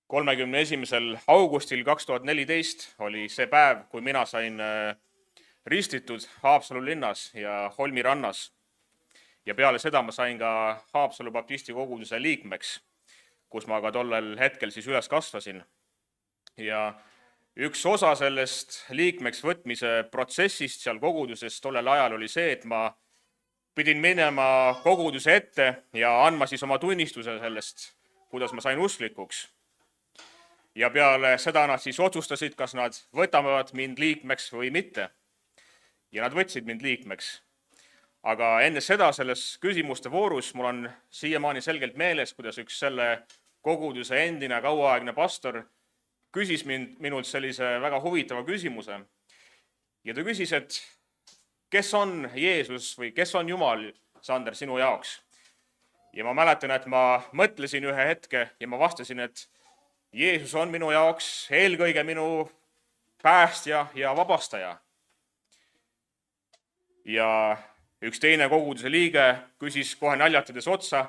31. augustil 2014 oli see päev, kui mina sain ristitud Haapsalu linnas ja Holmi rannas. Ja peale seda ma sain ka Haapsalu baptisti koguduse liikmeks, kus ma ka tollel hetkel siis üles kasvasin. Ja üks osa sellest liikmeks võtmise protsessist seal koguduses tollel ajal oli see, et ma pidin minema koguduse ette ja andma siis oma tunnistuse sellest, kuidas ma sain usklikuks. Ja peale seda nad siis otsustasid, kas nad võtavad mind liikmeks või mitte. Ja nad võtsid mind liikmeks. Aga enne seda selles küsimuste voorus mul on siiamaani selgelt meeles, kuidas üks selle koguduse endine kauaaegne pastor küsis minult sellise väga huvitava küsimuse. Ja ta küsis, et kes on Jeesus või kes on Jumal, Sander, sinu jaoks? Ja ma mäletan, et ma mõtlesin ühe hetke ja ma vastasin, et Jeesus on minu jaoks eelkõige minu päästja ja vabastaja. Ja üks teine koguduse liige küsis kohe naljatades otsa,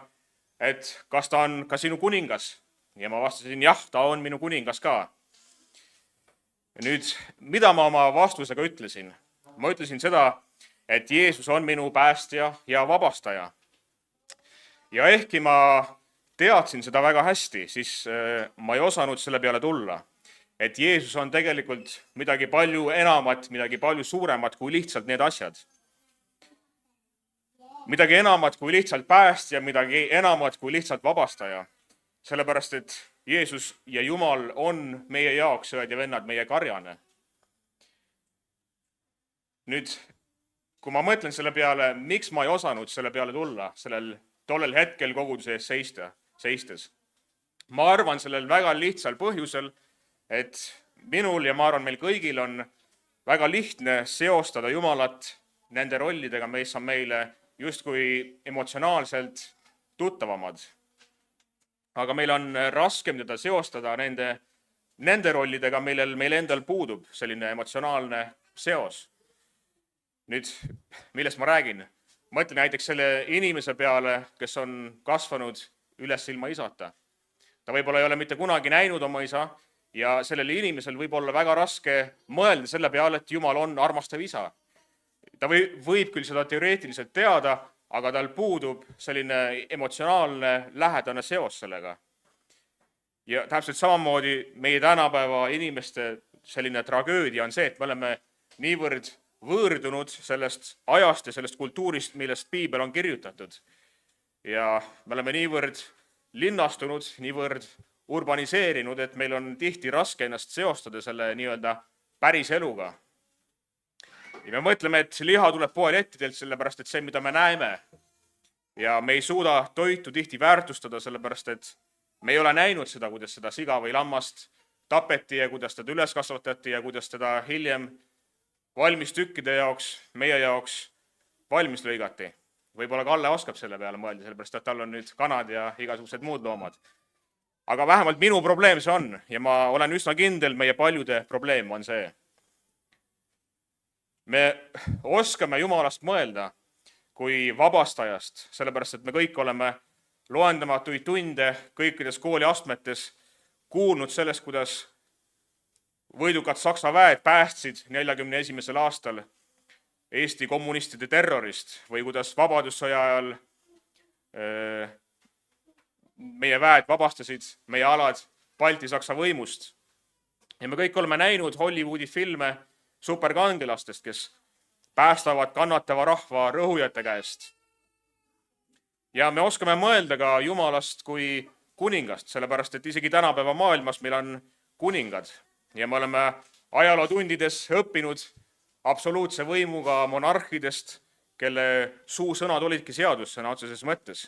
et kas ta on ka sinu kuningas? Ja ma vastasin, jah, ta on minu kuningas ka. Ja nüüd, mida ma oma vastusega ütlesin? Ma ütlesin seda, et Jeesus on minu päästja ja vabastaja. Ja ehkki ma teadsin seda väga hästi, siis ma ei osanud selle peale tulla, et Jeesus on tegelikult midagi palju enamat, midagi palju suuremat kui lihtsalt need asjad. Midagi enamat kui lihtsalt päästja, midagi enamat kui lihtsalt vabastaja. Sellepärast, et Jeesus ja Jumal on meie jaoks, sõed ja vennad, meie karjane. Nüüd, kui ma mõtlen selle peale, miks ma ei osanud selle peale tulla, tollel hetkel koguduse ees seistes. Ma arvan sellel väga lihtsal põhjusel, et minul ja ma arvan meil kõigil on väga lihtne seostada Jumalat nende rollidega, mis on meile justkui emotsionaalselt tuttavamad. Aga meil on raskem teda seostada nende rollidega, millel meil endal puudub selline emotsionaalne seos. Nüüd, millest ma räägin? Mõtlen näiteks selle inimese peale, kes on kasvanud üles ilma isata. Ta võib-olla ei ole mitte kunagi näinud oma isa ja sellel inimesel võib olla väga raske mõelda selle peale, et Jumal on armastav isa. Ta võib küll seda teoreetiliselt teada, aga tal puudub selline emotsionaalne lähedane seos sellega. Ja täpselt samamoodi meie tänapäeva inimeste selline tragöödia on see, et me oleme niivõrd võõrdunud sellest ajast ja sellest kultuurist, millest piibel on kirjutatud. Ja me oleme niivõrd linnastunud, niivõrd urbaniseerinud, et meil on tihti raske ennast seostada selle nii-öelda päris eluga. Ja me mõtleme, et liha tuleb poelettidelt, sellepärast et see, mida me näeme. Ja me ei suuda toitu tihti väärtustada, sellepärast et me ei ole näinud seda, kuidas seda siga või lammast tapeti ja kuidas teda üles kasvatati ja kuidas teda hiljem valmis tükkide jaoks, meie jaoks valmis lõigati. Võib-olla Kalle oskab selle peale mõelda, sellepärast et tal on nüüd kanad ja igasugused muud loomad. Aga vähemalt minu probleem see on ja ma olen üsna kindel, meie paljude probleem on see. Me oskame Jumalast mõelda kui vabastajast, sellepärast et me kõik oleme loendamatuid tunde kõikides kooliastmetes kuulnud sellest, kuidas võidukad Saksa väed päästsid 41. aastal Eesti kommunistide terrorist või kuidas vabadussõja ajal meie väed vabastasid meie alad Balti-Saksa võimust. Ja me kõik oleme näinud Hollywoodi filme superkangelastest, kes päästavad kannatava rahva rõhujate käest. Ja me oskame mõelda ka Jumalast kui kuningast, sellepärast et isegi tänapäeva maailmas meil on kuningad. Ja me oleme ajalootundides õppinud absoluutse võimuga monarhidest, kelle suusõnad olidki seadus sõna otseses mõttes.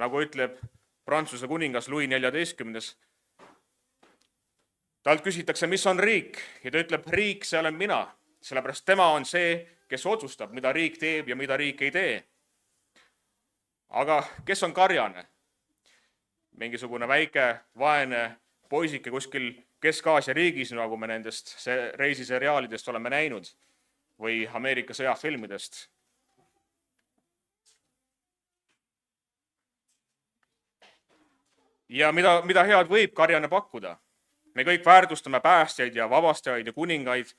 Nagu ütleb Prantsuse kuningas Louis XIV. Talt küsitakse, mis on riik, ja ta ütleb, riik, see olen mina, sellepärast tema on see, kes otsustab, mida riik teeb ja mida riik ei tee. Aga kes on karjane? Mingisugune väike, vaene poisike kuskil Kesk-Aasia riigis, nagu me nendest reisiseriaalidest oleme näinud või Ameerika sõjafilmidest. Ja mida head võib karjane pakkuda? Me kõik väärtustame päästjaid ja vabastajaid ja kuningaid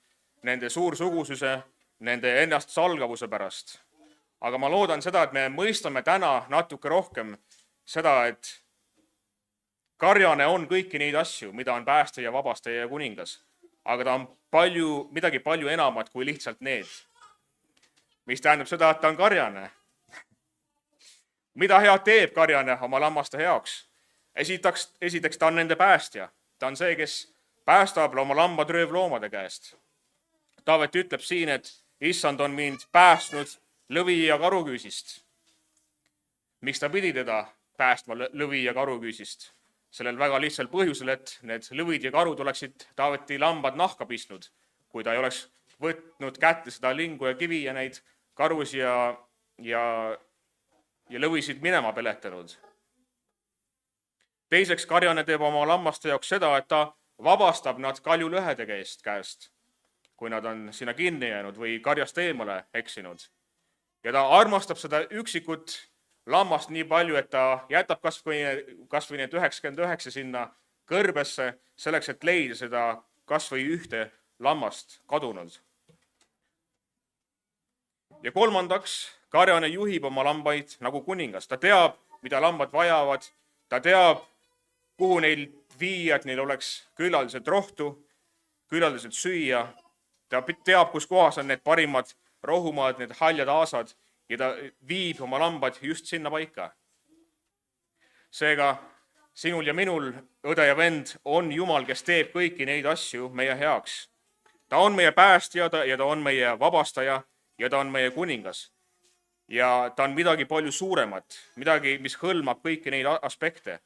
nende suursugususe, nende ennast salgavuse pärast. Aga ma loodan seda, et me mõistame täna natuke rohkem seda, et karjane on kõiki neid asju, mida on päästja ja vabastaja ja kuningas. Aga ta on midagi palju enamat kui lihtsalt need. Mis tähendab seda, et ta on karjane. Mida head teeb karjane oma lammaste heaks? Esiteks ta on nende päästja. Ta on see, kes päästab oma lambad röövloomade käest. Taavet ütleb siin, et issand on mind päästnud lõvi ja karuküüsist. Miks ta pidi teda päästma lõvi ja karuküüsist? Sellel väga lihtsal põhjusel, et need lõvid ja karud oleksid Taaveti lambad nahka pistnud, kui ta ei oleks võtnud kätte seda lingu ja kivi ja neid karusi ja lõvisid minema peletanud. Teiseks, karjane teeb oma lammaste jaoks seda, et ta vabastab nad kaljulõhede käest, kui nad on sinna kinni jäänud või karjast eemale eksinud. Ja ta armastab seda üksikut lammast nii palju, et ta jätab kas või need 99 sinna kõrbesse selleks, et leida seda kas või ühte lammast kadunud. Ja kolmandaks, karjane juhib oma lambaid nagu kuningas. Ta teab, mida lambad vajavad. Ta teab, kuhu neil viia, et neil oleks küllaldaselt rohtu, küllaldaselt süüa. Ta teab, kus kohas on need parimad rohumaad, need haljad aasad ja ta viib oma lambad just sinna paika. Seega sinul ja minul, õde ja vend, on Jumal, kes teeb kõiki neid asju meie heaks. Ta on meie päästja ja ta on meie vabastaja ja ta on meie kuningas. Ja ta on midagi palju suuremat, midagi, mis hõlmab kõiki neid aspekte,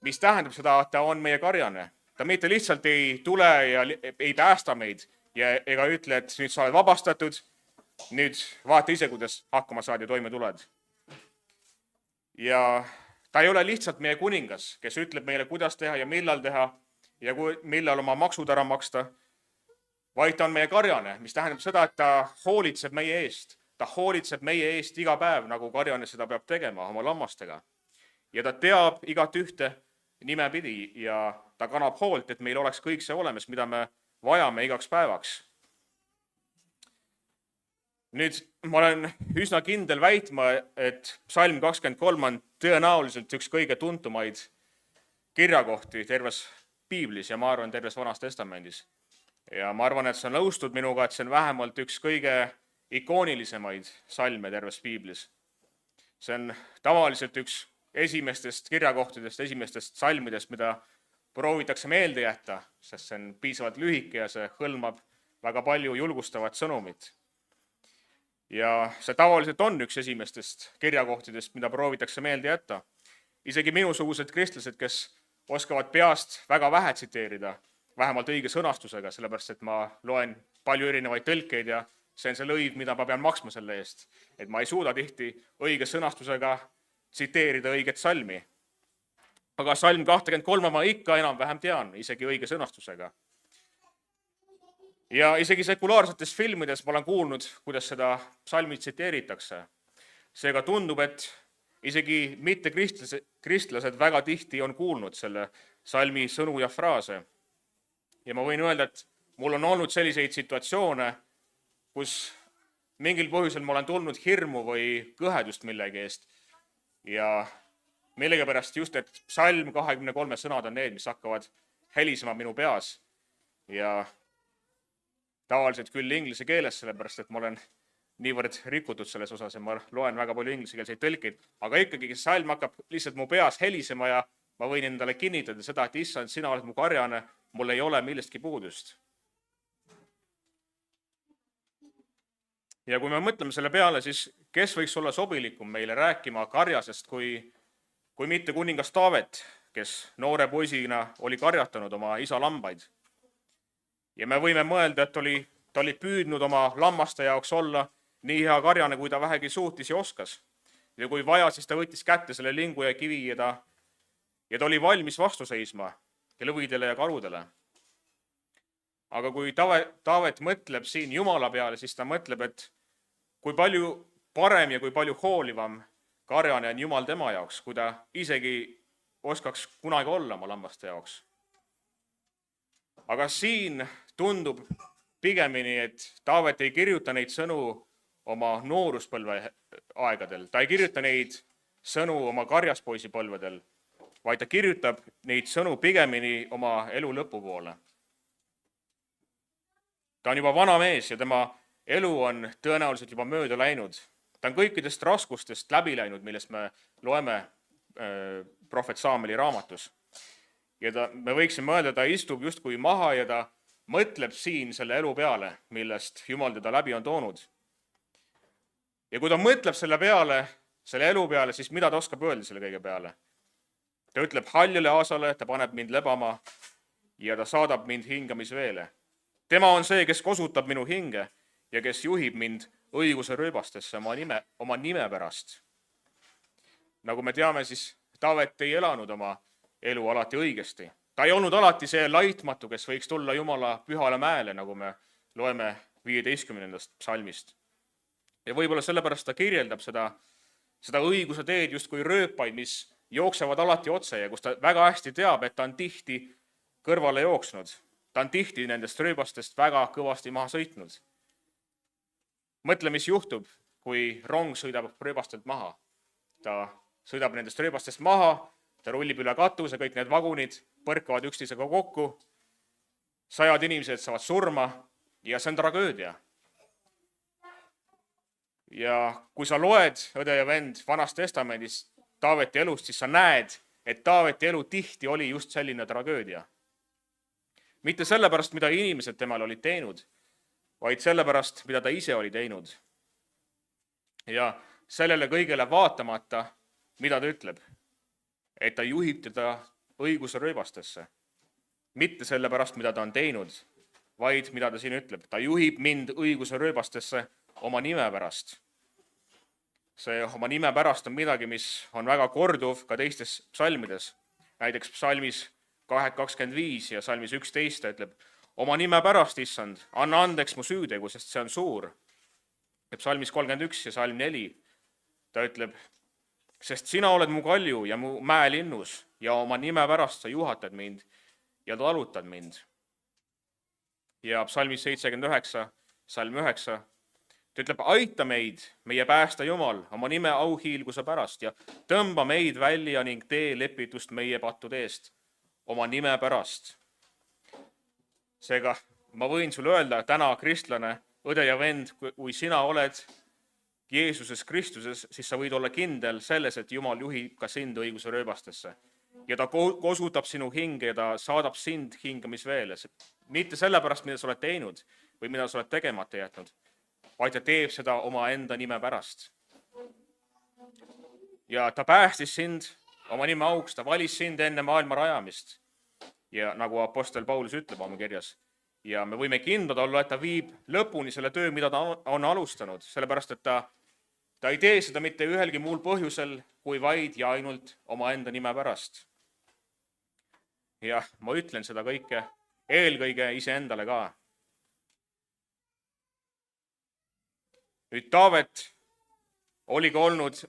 mis tähendab seda, et ta on meie karjane. Ta mitte lihtsalt ei tule ja ei päästa meid ega ütle, et nüüd sa oled vabastatud, nüüd vaata ise, kuidas hakkama saad ja toime tuled. Ja ta ei ole lihtsalt meie kuningas, kes ütleb meile, kuidas teha ja millal millal oma maksud ära maksta, vaid ta on meie karjane, mis tähendab seda, et ta hoolitseb meie eest. Ta hoolitseb meie eest iga päev, nagu karjane seda peab tegema oma lammastega. Ja ta teab igat ühte nimepidi ja ta kannab hoolt, et meil oleks kõik see olemas, mida me vajame igaks päevaks. Nüüd ma olen üsna kindel väitma, et psalm 23 on tõenäoliselt üks kõige tuntumaid kirjakohti terves piiblis ja ma arvan terves Vanas Testamendis. Ja ma arvan, et sa nõustud minuga, et see on vähemalt üks kõige ikoonilisemaid salme terves piiblis. See on tavaliselt üks esimestest kirjakohtadest, esimestest salmidest, mida proovitakse meelde jätta, sest see on piisavalt lühike ja see hõlmab väga palju julgustavat sõnumit. Ja see tavaliselt on üks esimestest kirjakohtadest, mida proovitakse meelde jätta. Isegi minusugused kristlased, kes oskavad peast väga vähe tsiteerida, vähemalt õige sõnastusega, sellepärast et ma loen palju erinevaid tõlkeid ja see on see lõiv, mida ma pean maksma selle eest. Et ma ei suuda tihti õige sõnastusega tsiteerida õiget salmi. Aga salm 23 ma ikka enam-vähem tean, isegi õige sõnastusega. Ja isegi sekulaarsetes filmides ma olen kuulnud, kuidas seda salmi tsiteeritakse. Seega tundub, et isegi mitte kristlased väga tihti on kuulnud selle salmi sõnu ja fraase. Ja ma võin öelda, et mul on olnud selliseid situatsioone, kus mingil põhjusel ma olen tulnud hirmu või kõhedust millegi eest. Ja millegipärast just, et psalm 23 sõnad on need, mis hakkavad helisema minu peas. Ja tavaliselt küll inglise keeles, sellepärast et ma olen niivõrd rikutud selles osas ja ma loen väga palju ingliskeelseid tõlkeid. Aga ikkagi salm hakkab lihtsalt mu peas helisema ja ma võin endale kinnitada seda, et issand, sina oled mu karjane, mul ei ole millestki puudust. Ja kui me mõtleme selle peale, siis kes võiks olla sobilikum meile rääkima karjasest, kui mitte kuningas Taavet, kes noore poisina oli karjatanud oma isa lambaid. Ja me võime mõelda, et ta oli püüdnud oma lammaste jaoks olla nii hea karjane, kui ta vähegi suutis ja oskas. Ja kui vaja, siis ta võttis kätte selle lingu ja kivi ja ta oli valmis vastu seisma lõvidele ja karudele. Aga kui Taavet mõtleb siin Jumala peale, siis ta mõtleb, et kui palju parem ja kui palju hoolivam karjane on Jumal tema jaoks, kui ta isegi oskaks kunagi olla oma lammaste jaoks. Aga siin tundub pigemini, et Taavet ei kirjuta neid sõnu oma nooruspõlve aegadel. Ta ei kirjuta neid sõnu oma karjaspoisipõlvedel, vaid ta kirjutab neid sõnu pigemini oma elu lõpupoole. Ta on juba vana mees ja tema elu on tõenäoliselt juba mööda läinud. Ta on kõikidest raskustest läbi läinud, millest me loeme prohvet Saameli raamatus. Ja me võiksime mõelda, ta istub justkui maha ja ta mõtleb siin selle elu peale, millest Jumal teda läbi on toonud. Ja kui ta mõtleb selle elu peale, siis mida ta oskab öelda selle kõige peale? Ta ütleb haljale aasale, ta paneb mind lebama ja ta saadab mind hingamisveele. Tema on see, kes kosutab minu hinge ja kes juhib mind õiguse rööbastesse oma nime pärast. Nagu me teame, siis Taavet ei elanud oma elu alati õigesti. Ta ei olnud alati see laitmatu, kes võiks tulla Jumala pühale mäele, nagu me loeme 15. psalmist. Ja võib-olla sellepärast ta kirjeldab seda õiguse teed justkui rööpaid, mis jooksevad alati otse ja kus ta väga hästi teab, et ta on tihti kõrvale jooksnud. Ta on tihti nendest rööbastest väga kõvasti maha sõitnud. Mõtle, mis juhtub, kui rong sõidab rööbastelt maha. Ta sõidab nendest rööbastest maha, ta rullib üle katuse, kõik need vagunid põrkavad üksteisega kokku, 100 inimesed saavad surma ja see on tragöödia. Ja kui sa loed, õde ja vend, Vanast Testamendis Taaveti elust, siis sa näed, et Taaveti elu tihti oli just selline tragöödia. Mitte sellepärast, mida inimesed temal olid teinud, vaid sellepärast, mida ta ise oli teinud. Ja sellele kõigele vaatamata, mida ta ütleb, et ta juhib teda õiguse rööbastesse. Mitte sellepärast, mida ta on teinud, vaid mida ta siin ütleb. Ta juhib mind õiguse rööbastesse oma nime pärast. See oma nime pärast on midagi, mis on väga korduv ka teistes psalmides. Näiteks psalmis 25 ja psalmis 11 ta ütleb, oma nime pärast, issand, anna andeks mu süütegu, sest see on suur. Ja psalmis 31 ja psalm 4 ta ütleb, sest sina oled mu kalju ja mu mäelinnus ja oma nime pärast sa juhatad mind ja talutad mind. Ja psalmis 79, psalm 9, ta ütleb, aita meid, meie päästa Jumal, oma nime auhiilguse pärast ja tõmba meid välja ning tee lepitust meie pattude eest, oma nime pärast. Seega ma võin sulle öelda, täna kristlane, õde ja vend, kui sina oled Jeesuses Kristuses, siis sa võid olla kindel selles, et Jumal juhib ka sind õiguse rööbastesse. Ja ta kosutab sinu hinge ja ta saadab sind hingamisveele. Mitte sellepärast, mida sa oled teinud või mida sa oled tegemata jätnud, vaid ta teeb seda oma enda nime pärast. Ja ta päästis sind oma nime auks, ta valis sind enne maailma rajamist. Ja nagu apostel Paulus ütleb oma kirjas. Ja me võime kindlad olla, et ta viib lõpuni selle töö, mida ta on alustanud, sellepärast, et ta ei tee seda mitte ühelgi muul põhjusel, kui vaid ja ainult oma enda nime pärast. Ja ma ütlen seda kõike eelkõige iseendale ka. Nüüd Taavet oli ka olnud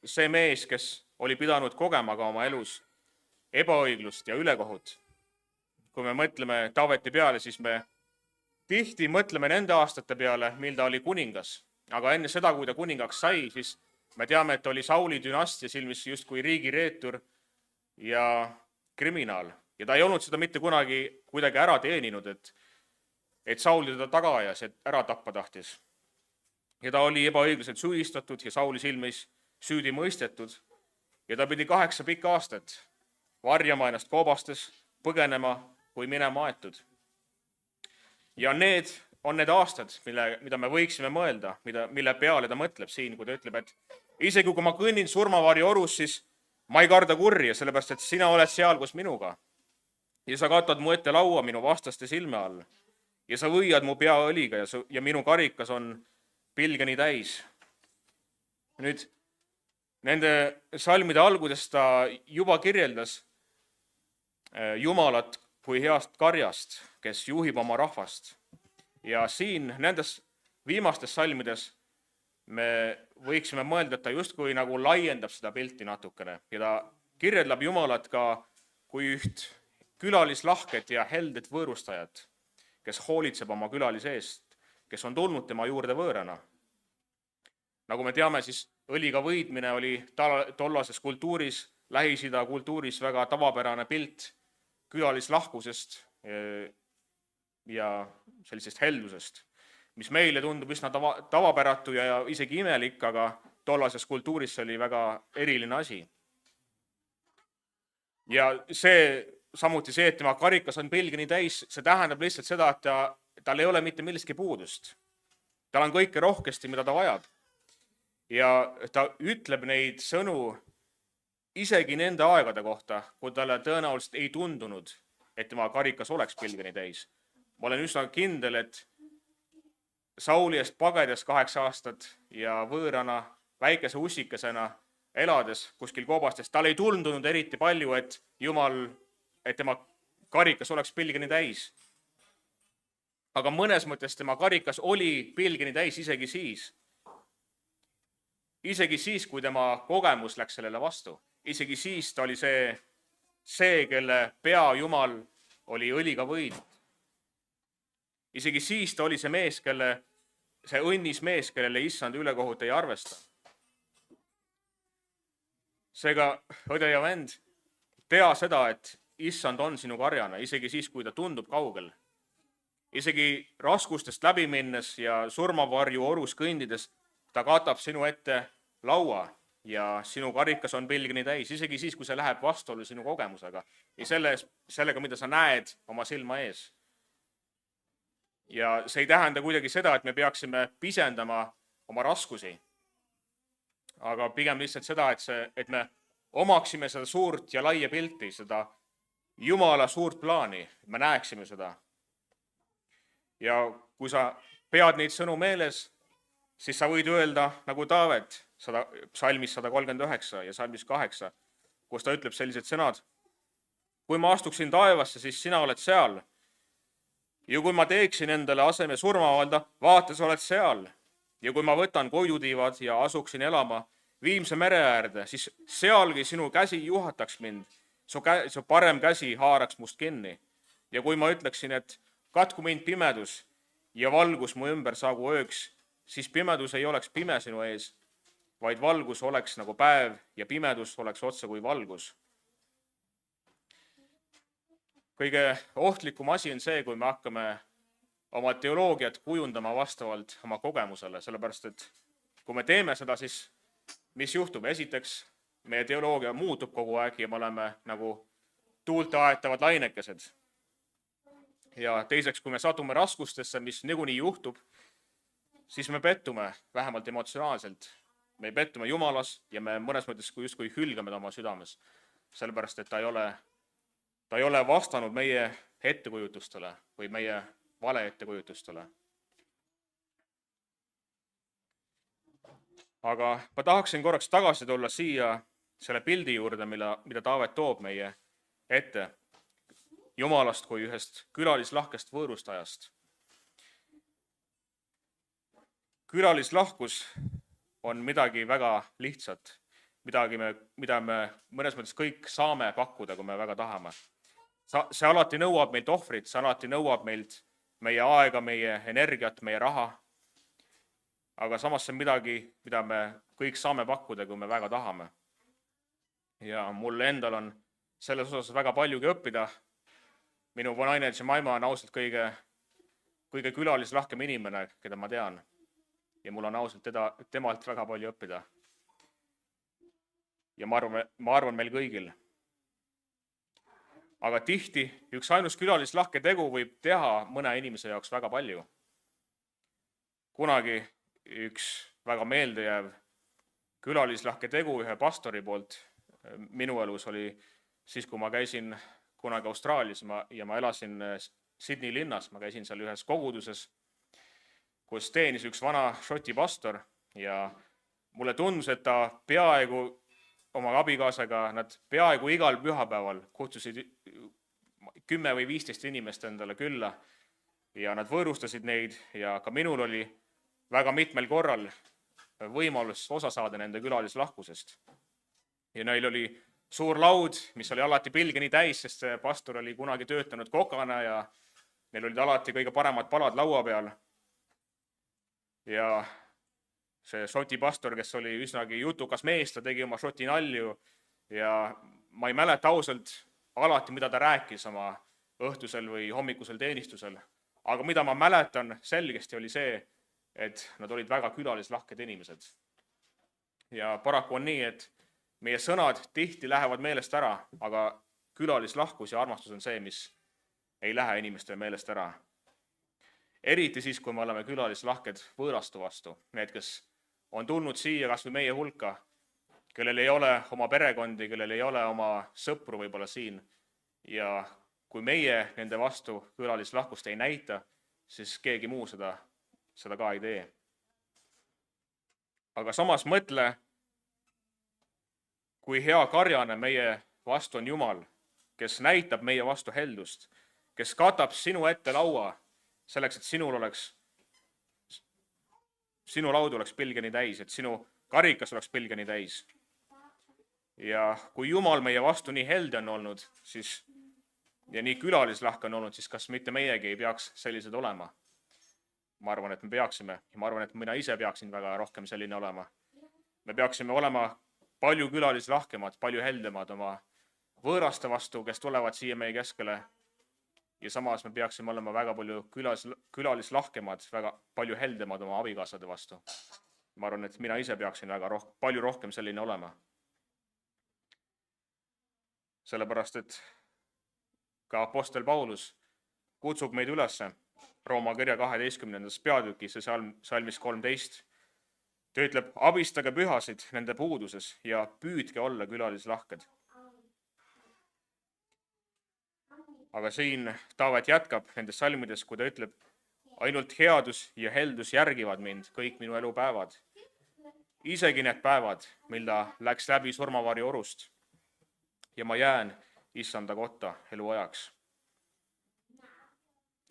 see mees, kes oli pidanud kogema ka oma elus ebaõiglust ja ülekohut. Kui me mõtleme Taaveti peale, siis me tihti mõtleme nende aastate peale, mil ta oli kuningas. Aga enne seda, kui ta kuningaks sai, siis me teame, et oli Sauli dünastia silmis justkui riigireetur ja kriminaal. Ja ta ei olnud seda mitte kunagi kuidagi ära teeninud, et Saul teda taga ajas, et ära tappa tahtis. Ja ta oli ebaõiglaselt süüdistatud ja Sauli silmis süüdi mõistetud. Ja ta pidi 8 pikka aastat varjama ennast koobastes, põgenema kui minema aetud. Ja need on need aastad, mida me võiksime mõelda, mille peale ta mõtleb siin, kui ta ütleb, et isegi kui ma kõnnin surmavari orus, siis ma ei karda kurja, sellepärast, et sina oled seal koos minuga. Ja sa katad mu ette laua minu vastaste silme all. Ja sa võiad mu pea õliga ja minu karikas on pilgeni täis. Nüüd, nende salmide alguses ta juba kirjeldas Jumalat kui heast karjast, kes juhib oma rahvast. Ja siin nendes viimastes salmides me võiksime mõelda, et ta justkui nagu laiendab seda pilti natukene ja ta kirjeldab Jumalat ka kui üht külalislahket ja heldet võõrustajat, kes hoolitseb oma külalise eest, kes on tulnud tema juurde võõrana. Nagu me teame, siis õliga võidmine oli tollases kultuuris, Lähis-Ida kultuuris väga tavapärane pilt külalislahkusest ja sellisest heldusest, mis meile tundub üsna tavapäratu ja isegi imelik, aga tollases kultuuris see oli väga eriline asi. Ja samuti see, et tema karikas on pilgeni täis, see tähendab lihtsalt seda, et tal ei ole mitte millestki puudust. Tal on kõike rohkesti, mida ta vajab. Ja ta ütleb neid sõnu isegi nende aegade kohta, kui talle tõenäoliselt ei tundunud, et tema karikas oleks pilgeni täis. Ma olen üsna kindel, et Sauli eest pagedes 8 aastat ja võõrana väikese ussikesena elades kuskil kobastes, tal ei tundunud eriti palju, et tema karikas oleks pilgeni täis. Aga mõnes mõttes tema karikas oli pilgeni täis isegi siis. Isegi siis, kui tema kogemus läks sellele vastu. Isegi siis ta oli see, kelle pea Jumal oli õliga võidnud. Isegi siis ta oli see õnnis mees, kellele issand ülekohut ei arvesta. Seega, õde ja vend, tea seda, et issand on sinu karjana, isegi siis, kui ta tundub kaugel. Isegi raskustest läbi minnes ja surmavarju orus kõndides, ta katab sinu ette laua ja sinu karikas on pilgeni täis, isegi siis, kui see läheb vastuollu sinu kogemusega ja sellega, mida sa näed oma silma ees. Ja see ei tähenda kuidagi seda, et me peaksime pisendama oma raskusi, aga pigem lihtsalt seda, et me omaksime seda suurt ja laia pilti, seda Jumala suurt plaani, me näeksime seda. Ja kui sa pead neid sõnu meeles, siis sa võid öelda nagu Taavet psalmis 139 ja psalmis 8, kus ta ütleb sellised sõnad. Kui ma astuksin taevasse, siis sina oled seal. Ja kui ma teeksin endale aseme surmavalda, vaata, sa oled seal. Ja kui ma võtan koidutiivad ja asuksin elama Viimse mere äärde, siis sealgi sinu käsi juhataks mind. Su parem käsi haaraks must kinni. Ja kui ma ütleksin, et katku mind pimedus ja valgus mu ümber saagu ööks, siis pimedus ei oleks pime sinu ees, vaid valgus oleks nagu päev ja pimedus oleks otse kui valgus. Kõige ohtlikum asi on see, kui me hakkame oma teoloogiat kujundama vastavalt oma kogemusele, sellepärast et kui me teeme seda, siis mis juhtub? Esiteks, meie teoloogia muutub kogu aeg ja me oleme nagu tuulte aetavad lainekesed. Ja teiseks, kui me satume raskustesse, mis niikuinii juhtub, siis me pettume, vähemalt emotsionaalselt. Me pettume Jumalas ja me mõnes mõttes justkui hülgame ta oma südames, sellepärast et ta ei ole vastanud meie ettekujutustele või meie vale ettekujutustele. Aga ma tahaksin korraks tagasi tulla siia selle pildi juurde, mida Taavet toob meie ette Jumalast kui ühest külalislahkest võõrustajast. Külalislahkus on midagi väga lihtsat, mida me mõnes mõttes kõik saame pakkuda, kui me väga tahame. See alati nõuab meilt ohvrit, see alati nõuab meilt meie aega, meie energiat, meie raha. Aga samas see on midagi, mida me kõik saame pakkuda, kui me väga tahame. Ja mul endal on selles osas väga paljugi õppida. Minu vanaine Jemima on ausalt kõige külalislahkem inimene, keda ma tean. Ja mul on ausalt temalt väga palju õppida. Ja ma arvan meil kõigil. Aga tihti üks ainus külalislahke tegu võib teha mõne inimese jaoks väga palju. Kunagi üks väga meeldejääv külalislahke tegu ühe pastori poolt minu elus oli siis, kui ma käisin kunagi Austraalias ja ma elasin Sydney linnas, ma käisin seal ühes koguduses, kus teenis üks vana šoti pastor ja mulle tundus, et ta peaaegu oma abikaasaga, nad peaaegu igal pühapäeval kutsusid 10 või 15 inimest endale külla ja nad võõrustasid neid ja ka minul oli väga mitmel korral võimalus osa saada nende külalislahkusest. Ja neil oli suur laud, mis oli alati pilgeni täis, sest see pastor oli kunagi töötanud kokana ja neil olid alati kõige paremad palad laua peal. Ja see šoti pastor, kes oli üsnagi jutukas mees, ta tegi oma šoti nalju ja ma ei mäleta ausalt alati, mida ta rääkis oma õhtusel või hommikusel teenistusel. Aga mida ma mäletan selgesti oli see, et nad olid väga külalislahked inimesed. Ja paraku on nii, et meie sõnad tihti lähevad meelest ära, aga külalislahkus ja armastus on see, mis ei lähe inimestele meelest ära. Eriti siis, kui me oleme külalislahked võõrastu vastu. Need, kes on tulnud siia kas või meie hulka, kellel ei ole oma perekondi, kellel ei ole oma sõpru võib-olla siin. Ja kui meie nende vastu külalislahkust ei näita, siis keegi muu seda ka ei tee. Aga samas mõtle, kui hea karjane meie vastu on Jumal, kes näitab meie vastu heldust, kes katab sinu ette laua selleks, et sinu laud oleks pilgeni täis, et sinu karikas oleks pilgeni täis. Ja kui Jumal meie vastu nii helde on olnud, siis ja nii külalislahke on olnud, siis kas mitte meiegi ei peaks sellised olema? Ma arvan, et me peaksime. Ja ma arvan, et mina ise peaksin väga rohkem selline olema. Me peaksime olema palju külalislahkemad, palju heldemad oma võõraste vastu, kes tulevad siia meie keskele. Ja samas me peaksime olema väga palju külalislahkemad, väga palju heldemad oma abikaasade vastu. Ma arvan, et mina ise peaksin palju rohkem selline olema. Sellepärast, et ka apostel Paulus kutsub meid ülesse Rooma kirja 12. peatükis ja salmis 13. Ta ütleb, abistage pühasid nende puuduses ja püüdke olla külalislahked. Aga siin Taavet jätkab nendes salmides, kui ta ütleb, ainult headus ja heldus järgivad mind kõik minu elupäevad. Isegi need päevad, mil ta läks läbi surmavarju orust ja ma jään issanda kotta eluajaks.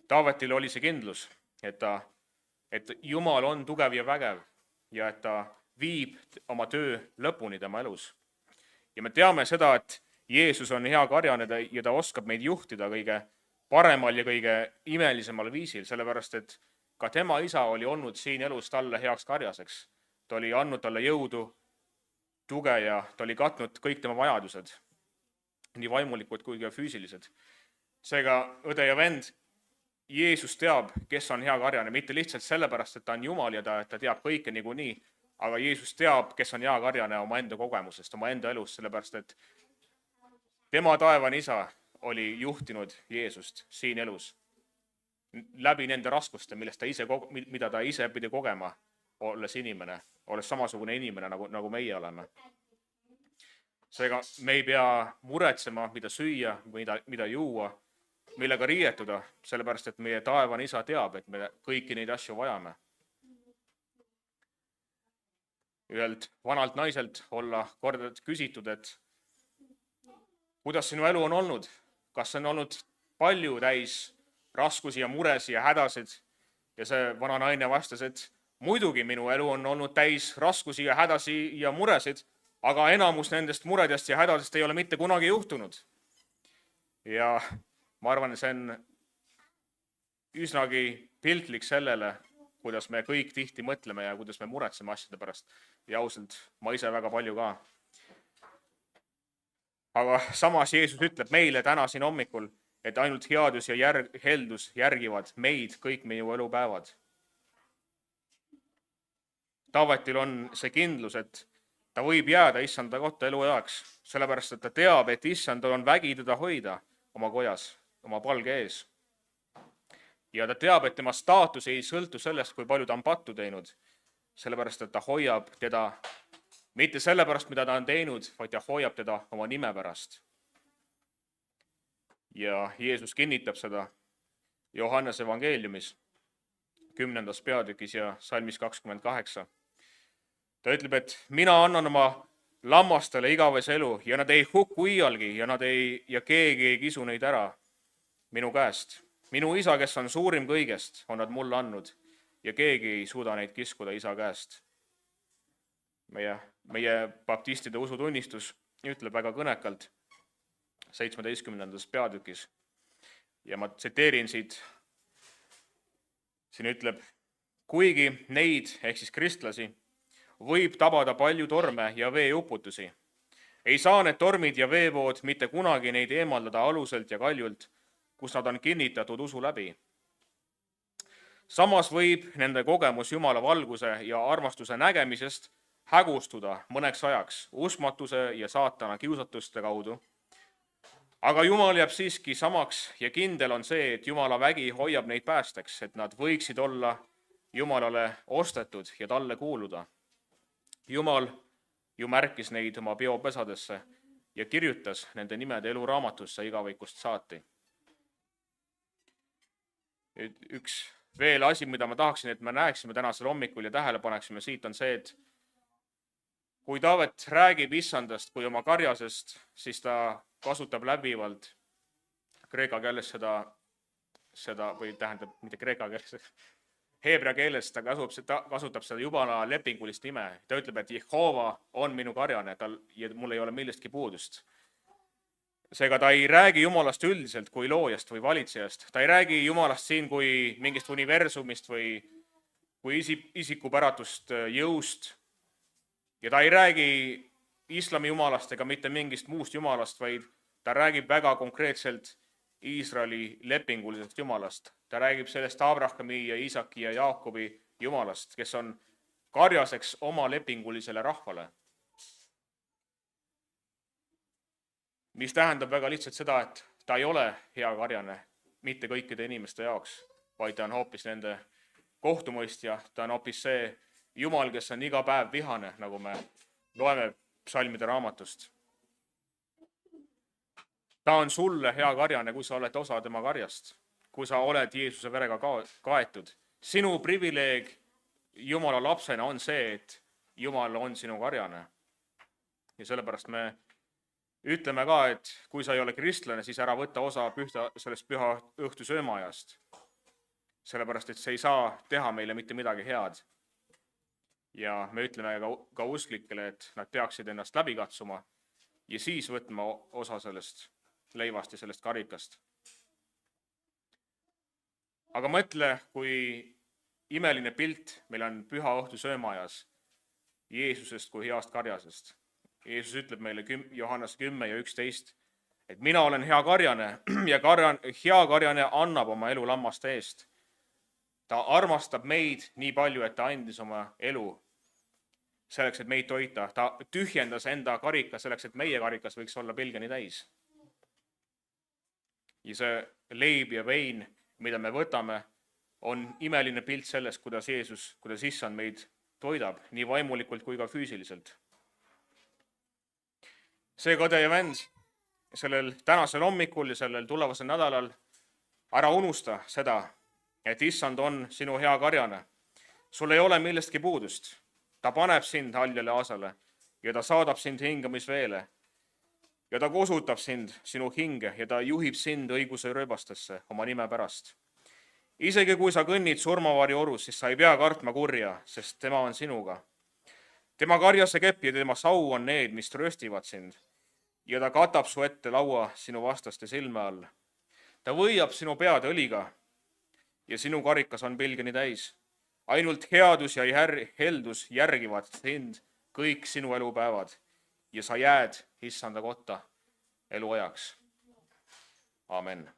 Taavetil oli see kindlus, et Jumal on tugev ja vägev ja et ta viib oma töö lõpuni tema elus. Ja me teame seda, et Jeesus on hea karjane ja ta oskab meid juhtida kõige paremal ja kõige imelisemal viisil, sellepärast et ka tema isa oli olnud siin elus talle heaks karjaseks. Ta oli andnud talle jõudu, tuge ja ta oli katnud kõik tema vajadused, nii vaimulikud kui ka füüsilised. Seega õde ja vend, Jeesus teab, kes on hea karjane, mitte lihtsalt sellepärast, et ta on Jumal ja ta teab kõike niikuinii, aga Jeesus teab, kes on hea karjane oma enda kogemusest, oma enda elust, sellepärast et tema taevane isa oli juhtinud Jeesust siin elus läbi nende raskuste, mida ta ise pidi kogema, olles inimene, olles samasugune inimene, nagu meie oleme. Seega me ei pea muretsema, mida süüa, mida juua, millega riietuda, sellepärast, et meie taevane isa teab, et me kõiki neid asju vajame. Ühelt vanalt naiselt olla kordadelt küsitud, et kuidas sinu elu on olnud? Kas on olnud palju täis raskusi ja muresi ja hädasid? Ja see vana naine vastas, et muidugi minu elu on olnud täis raskusi ja hädasi ja muresid, aga enamus nendest muredest ja hädasest ei ole mitte kunagi juhtunud. Ja ma arvan, et see on üsnagi piltlik sellele, kuidas me kõik tihti mõtleme ja kuidas me muretseme asjade pärast. Ja ausalt, ma ise väga palju ka. Aga samas Jeesus ütleb meile täna siin hommikul, et ainult headus ja heldus järgivad meid kõik minu elupäevad. Taavetil on see kindlus, et ta võib jääda issanda kotta eluajaks, sellepärast et ta teab, et issandal on vägi teda hoida oma kojas, oma palge ees. Ja ta teab, et tema staatus ei sõltu sellest, kui palju ta on pattu teinud, sellepärast et ta hoiab teda mitte sellepärast, mida ta on teinud, vaid ta hoiab teda oma nime pärast. Ja Jeesus kinnitab seda Johannese evangeeliumis 10. peatükis ja salmis 28. Ta ütleb, et mina annan oma lammastele igavese elu ja nad ei hukku iialgi ja keegi ei kisu neid ära minu käest. Minu isa, kes on suurim kõigest, on nad mulle andnud ja keegi ei suuda neid kiskuda isa käest. Meie baptistide usutunnistus ütleb väga kõnekalt 17. peatükis ja ma tsiteerin siit. Siin ütleb, kuigi neid ehk siis kristlasi võib tabada palju torme ja veeuputusi, ei saa need tormid ja veevood mitte kunagi neid eemaldada aluselt ja kaljult, kus nad on kinnitatud usu läbi. Samas võib nende kogemus Jumala valguse ja armastuse nägemisest hägustuda mõneks ajaks uskmatuse ja saatana kiusatuste kaudu. Aga Jumal jääb siiski samaks ja kindel on see, et Jumala vägi hoiab neid päästeks, et nad võiksid olla Jumalale ostetud ja talle kuuluda. Jumal ju märkis neid oma peopesadesse ja kirjutas nende nimede eluraamatusse igavikust saati. Üks veel asi, mida ma tahaksin, et me näeksime tänasel hommikul ja tähele paneksime siit, on see, et kui Taavet räägib issandast kui oma karjasest, siis ta kasutab läbivalt kreeka keeles seda või tähendab, mitte kreeka keeles, heebrea keeles ta kasutab seda Jumala lepingulist nime. Ta ütleb, et Jehova on minu karjane ja mul ei ole millestki puudust. Seega ta ei räägi Jumalast üldiselt kui loojast või valitsejast. Ta ei räägi Jumalast siin kui mingist universumist või kui isikupäratust jõust. Ja ta ei räägi islami jumalast ega mitte mingist muust jumalast, vaid ta räägib väga konkreetselt Iisraeli lepingulisest jumalast. Ta räägib sellest Abrahami ja Iisaki ja Jaakobi jumalast, kes on karjaseks oma lepingulisele rahvale. Mis tähendab väga lihtsalt seda, et ta ei ole hea karjane mitte kõikide inimeste jaoks, vaid ta on hoopis nende kohtumõistja, ta on hoopis see Jumal, kes on iga päev vihane, nagu me loeme psalmide raamatust. Ta on sulle hea karjane, kui sa oled osa tema karjast, kui sa oled Jeesuse verega kaetud. Sinu privileeg Jumala lapsena on see, et Jumal on sinu karjane. Ja sellepärast me ütleme ka, et kui sa ei ole kristlane, siis ära võtta osa sellest püha õhtu söömaajast. Sellepärast, et see ei saa teha meile mitte midagi head. Ja me ütleme ka usklikele, et nad peaksid ennast läbi katsuma ja siis võtma osa sellest leivast ja sellest karikast. Aga mõtle, kui imeline pilt meil on püha õhtu söömaajas Jeesusest kui heast karjasest. Jeesus ütleb meile Johannes 10 ja 11, et mina olen hea karjane ja hea karjane annab oma elu lammaste eest. Ta armastab meid nii palju, et ta andis oma elu selleks, et meid toita. Ta tühjendas enda karika selleks, et meie karikas võiks olla pilgeni täis. Ja see leib ja vein, mida me võtame, on imeline pilt sellest, kuidas issand meid toidab, nii vaimulikult kui ka füüsiliselt. Seega, õde ja vend, sellel tänasel hommikul ja sellel tulevasel nädalal ära unusta seda, et issand on sinu hea karjane. Sul ei ole millestki puudust. Ta paneb sind haljale aasale ja ta saadab sind hingamisveele. Ja ta kosutab sind sinu hinge ja ta juhib sind õiguse rööbastesse oma nime pärast. Isegi kui sa kõnnid surmavari orus, siis sa ei pea kartma kurja, sest tema on sinuga. Tema karjase kepp ja tema sau on need, mis trööstivad sind. Ja ta katab su ette laua sinu vastaste silme all. Ta võiab sinu pead õliga ja sinu karikas on pilgeni täis. Ainult headus ja heldus järgivad sind kõik sinu elupäevad ja sa jääd issanda kotta eluajaks. Amen.